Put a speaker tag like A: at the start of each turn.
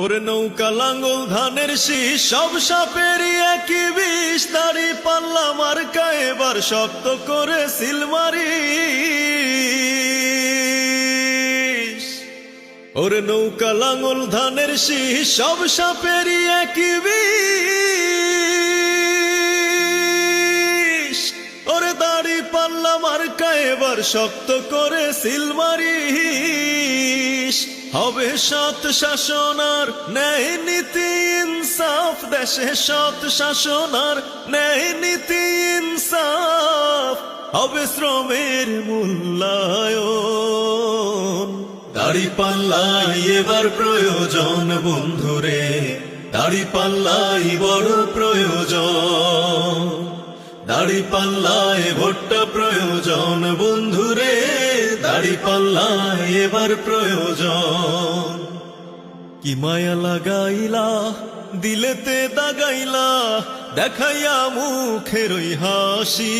A: ওরে নৌকা লাঙ্গল ধানের শীষ সব সাপেরই একই বিষ, দাড়ি পাল্লা মার্কা এবার শক্ত করে সিলমারি। ওরে নৌকা লাঙ্গল ধানের শীষ সব সাপেরই একই বিষ, ওরে দাড়ি পাল্লা মার্কা এবার শক্ত করে সিলমারি। হবে সৎ শাসন আর ন্যায় নীতি ইনসাফ, দেশে সৎ শাসন আর ন্যায় নীতি ইনসাফ, হবে শ্রমের মূল্যায়ন। দাড়ি পাল্লাই এবার প্রয়োজন বন্ধুরে, দাড়ি পাল্লাই বড় প্রয়োজন। দাড়ি পাল্লায় ভোটটা প্রয়োজন বন্ধুরে, দাড়ি পাল্লায় এবার প্রয়োজন। কি মায়া লাগাইলা দিলেতে দাগাইলা, দেখাইয়া মুখের ওই হাসি।